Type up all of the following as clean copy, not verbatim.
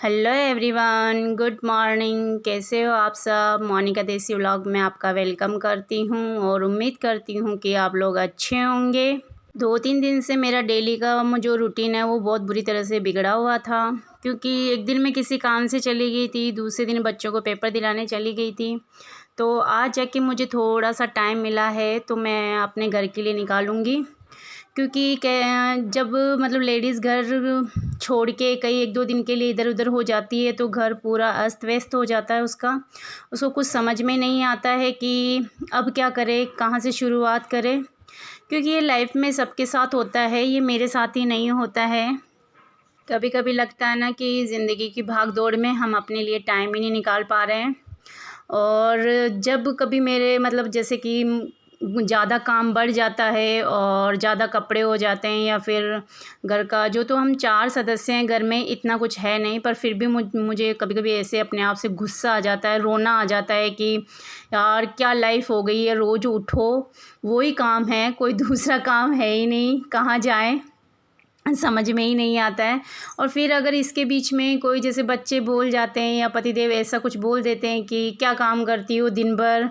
Hello everyone, good morning. कैसे हो आप सब? मोनिका देसी व्लॉग में आपका वेलकम करती हूँ और उम्मीद करती हूँ कि आप लोग अच्छे होंगे। 2-3 दिन से मेरा डेली का जो रूटीन है वो बहुत बुरी तरह से बिगड़ा हुआ था, क्योंकि एक दिन मैं किसी काम से चली गई थी, दूसरे दिन बच्चों को पेपर दिलाने चली गई थी। तो आज जाके मुझे थोड़ा सा टाइम मिला है तो मैं अपने घर के लिए निकालूँगी, क्योंकि जब मतलब लेडीज़ घर छोड़ के कई 1-2 दिन के लिए इधर उधर हो जाती है तो घर पूरा अस्त व्यस्त हो जाता है उसको कुछ समझ में नहीं आता है कि अब क्या करे, कहाँ से शुरुआत करें। क्योंकि ये लाइफ में सबके साथ होता है, ये मेरे साथ ही नहीं होता है। कभी कभी लगता है ना कि ज़िंदगी की भाग दौड़ में हम अपने लिए टाइम ही नहीं निकाल पा रहे हैं। और जब कभी मेरे मतलब जैसे कि ज़्यादा काम बढ़ जाता है और ज़्यादा कपड़े हो जाते हैं, या फिर घर का जो, तो हम 4 सदस्य हैं घर में, इतना कुछ है नहीं, पर फिर भी मुझे कभी कभी ऐसे अपने आप से गुस्सा आ जाता है, रोना आ जाता है कि यार क्या लाइफ हो गई है, रोज़ उठो वही काम है, कोई दूसरा काम है ही नहीं, कहाँ जाएं समझ में ही नहीं आता है। और फिर अगर इसके बीच में कोई जैसे बच्चे बोल जाते हैं या पतिदेव ऐसा कुछ बोल देते हैं कि क्या काम करती हो दिन भर,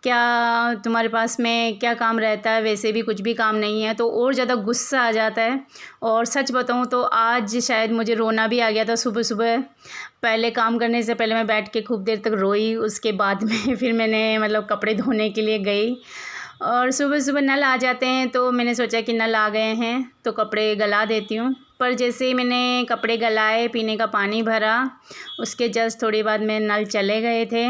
क्या तुम्हारे पास में क्या काम रहता है, वैसे भी कुछ भी काम नहीं है, तो और ज़्यादा गुस्सा आ जाता है। और सच बताऊं तो आज शायद मुझे रोना भी आ गया था सुबह सुबह। पहले काम करने से पहले मैं बैठ के खूब देर तक रोई, उसके बाद में फिर मैंने मतलब कपड़े धोने के लिए गई। और सुबह सुबह नल आ जाते हैं तो मैंने सोचा कि नल आ गए हैं तो कपड़े गला देती हूँ। पर जैसे ही मैंने कपड़े गलाए, पीने का पानी भरा, उसके जस्ट थोड़ी बाद में नल चले गए थे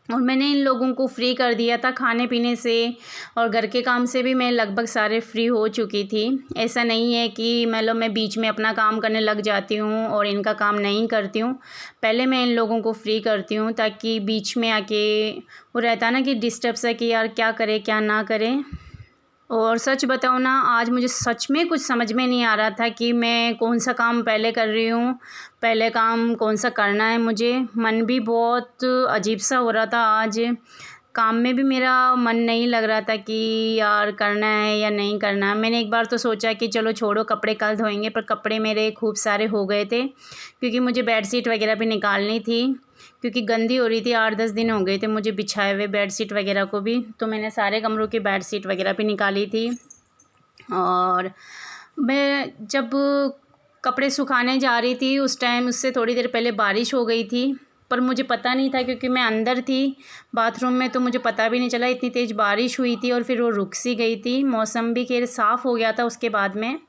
और मैंने इन लोगों को फ्री कर दिया था खाने पीने से, और घर के काम से भी मैं लगभग सारे फ्री हो चुकी थी। ऐसा नहीं है कि मतलब मैं बीच में अपना काम करने लग जाती हूँ और इनका काम नहीं करती हूँ। पहले मैं इन लोगों को फ्री करती हूँ ताकि बीच में आके वो रहता ना कि डिस्टर्ब सा कि यार क्या करें क्या ना करें। और सच बताऊँ ना, आज मुझे सच में कुछ समझ में नहीं आ रहा था कि मैं कौन सा काम पहले कर रही हूँ, पहले काम कौन सा करना है मुझे। मन भी बहुत अजीब सा हो रहा था आज, काम में भी मेरा मन नहीं लग रहा था कि यार करना है या नहीं करना है। मैंने एक बार तो सोचा कि चलो छोड़ो, कपड़े कल धोएंगे, पर कपड़े मेरे खूब सारे हो गए थे, क्योंकि मुझे बेडशीट वगैरह भी निकालनी थी, क्योंकि गंदी हो रही थी। 8-10 दिन हो गए थे मुझे बिछाए हुए बेडशीट वगैरह को भी, तो मैंने सारे कमरों की बेडशीट वगैरह भी निकाली थी। और मैं जब कपड़े सुखाने जा रही थी उस टाइम, उससे थोड़ी देर पहले बारिश हो गई थी, पर मुझे पता नहीं था क्योंकि मैं अंदर थी बाथरूम में, तो मुझे पता भी नहीं चला, इतनी तेज़ बारिश हुई थी और फिर वो रुक सी गई थी। मौसम भी खैर साफ़ हो गया था उसके बाद में।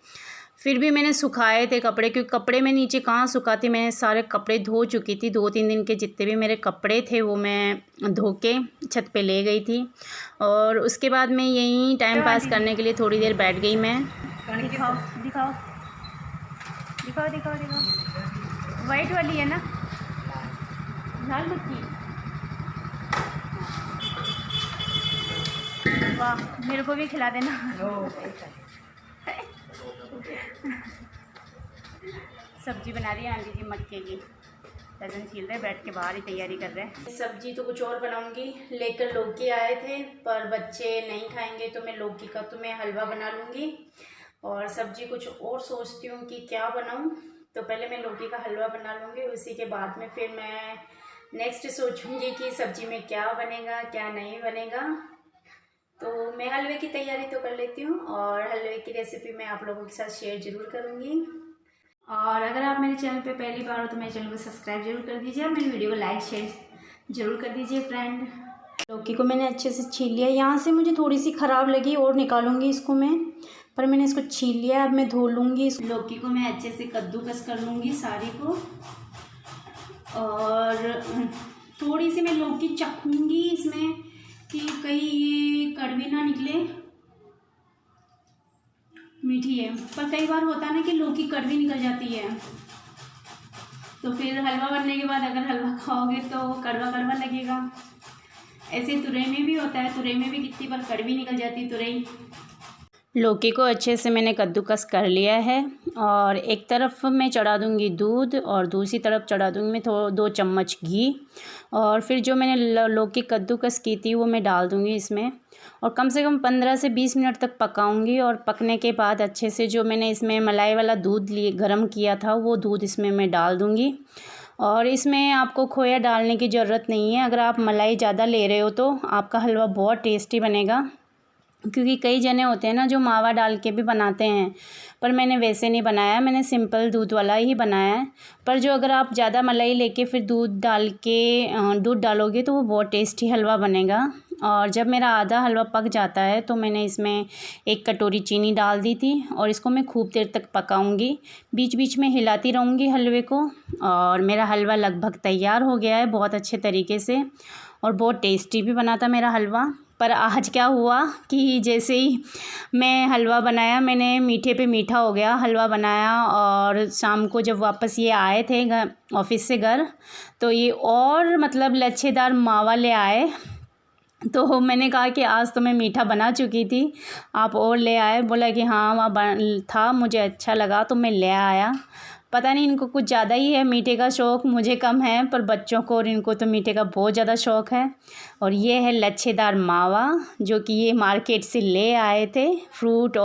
फिर भी मैंने सुखाए थे कपड़े, क्योंकि कपड़े मैं नीचे कहाँ सुखाती, मैंने सारे कपड़े धो चुकी थी। 2-3 दिन के जितने भी मेरे कपड़े थे वो मैं धो के छत पे ले गई थी। और उसके बाद मैं यहीं टाइम पास करने के लिए थोड़ी देर बैठ गई मैं। दिखाओ दिखाओ दिखाओ दिखाओ दिखाओ, वाइट वाली है ना, लाल मक्खी। वाह, मेरे को भी खिला देना। सब्जी बना रही है आंटी जी मक्के की, लहसुन छील रहे, बैठ के बाहर ही तैयारी कर रहे हैं। सब्जी तो कुछ और बनाऊंगी, लेकर लौकी आए थे पर बच्चे नहीं खाएंगे, तो मैं लौकी का तो मैं हलवा बना लूँगी। और सब्जी कुछ और सोचती हूँ कि क्या बनाऊँ, तो पहले मैं लौकी का हलवा बना लूँगी, उसी के बाद में फिर मैं नेक्स्ट सोचूंगी कि सब्जी में क्या बनेगा क्या नहीं बनेगा। तो मैं हलवे की तैयारी तो कर लेती हूँ और हलवे की रेसिपी मैं आप लोगों के साथ शेयर ज़रूर करूँगी। और अगर आप मेरे चैनल पे पहली बार हो तो मेरे चैनल को सब्सक्राइब जरूर कर दीजिए और मेरी वीडियो को लाइक शेयर जरूर कर दीजिए फ्रेंड। लौकी को मैंने अच्छे से छील लिया, यहाँ से मुझे थोड़ी सी ख़राब लगी और निकालूंगी इसको मैं, पर मैंने इसको छील लिया। अब मैं धो लूँगी इस लौकी को, मैं अच्छे से कद्दूकस कर लूँगी सारी को। और थोड़ी सी मैं लौकी चखूँगी इसमें कि कहीं ये कड़वी ना निकले, मीठी है, पर कई बार होता है ना कि लौकी कड़वी निकल जाती है, तो फिर हलवा बनने के बाद अगर हलवा खाओगे तो कड़वा कड़वा लगेगा। ऐसे तुरई में भी होता है, तुरई में भी कितनी बार कड़वी निकल जाती है तुरई। लौकी को अच्छे से मैंने कद्दूकस कर लिया है और एक तरफ मैं चढ़ा दूँगी दूध और दूसरी तरफ चढ़ा दूँगी मैं 2 चम्मच घी। और फिर जो मैंने लौकी कद्दूकस की थी वो मैं डाल दूँगी इसमें और कम से कम 15 से 20 मिनट तक पकाऊँगी। और पकने के बाद अच्छे से जो मैंने इसमें मलाई वाला दूध गरम किया था वो दूध इसमें मैं डाल दूँगी। और इसमें आपको खोया डालने की ज़रूरत नहीं है। अगर आप मलाई ज़्यादा ले रहे हो तो आपका हलवा बहुत टेस्टी बनेगा, क्योंकि कई जने होते हैं ना जो मावा डाल के भी बनाते हैं, पर मैंने वैसे नहीं बनाया, मैंने सिंपल दूध वाला ही बनाया है। पर जो अगर आप ज़्यादा मलाई लेके फिर दूध डालोगे तो वो बहुत टेस्टी हलवा बनेगा। और जब मेरा आधा हलवा पक जाता है तो मैंने इसमें 1 कटोरी चीनी डाल दी थी और इसको मैं खूब देर तक पकाऊंगी, बीच बीच में हिलाती रहूँगी हलवे को। और मेरा हलवा लगभग तैयार हो गया है बहुत अच्छे तरीके से और बहुत टेस्टी भी बना था मेरा हलवा। पर आज क्या हुआ कि जैसे ही मैं हलवा बनाया, मैंने मीठे पे मीठा हो गया। हलवा बनाया और शाम को जब वापस ये आए थे घर ऑफिस से घर, तो ये और मतलब लच्छेदार मावा ले आए। तो मैंने कहा कि आज तो मैं मीठा बना चुकी थी, आप और ले आए। बोला कि हाँ वहाँ था, मुझे अच्छा लगा तो मैं ले आया। पता नहीं इनको कुछ ज़्यादा ही है मीठे का शौक़, मुझे कम है, पर बच्चों को और इनको तो मीठे का बहुत ज़्यादा शौक़ है। और ये है लच्छेदार मावा जो कि ये मार्केट से ले आए थे, फ्रूट और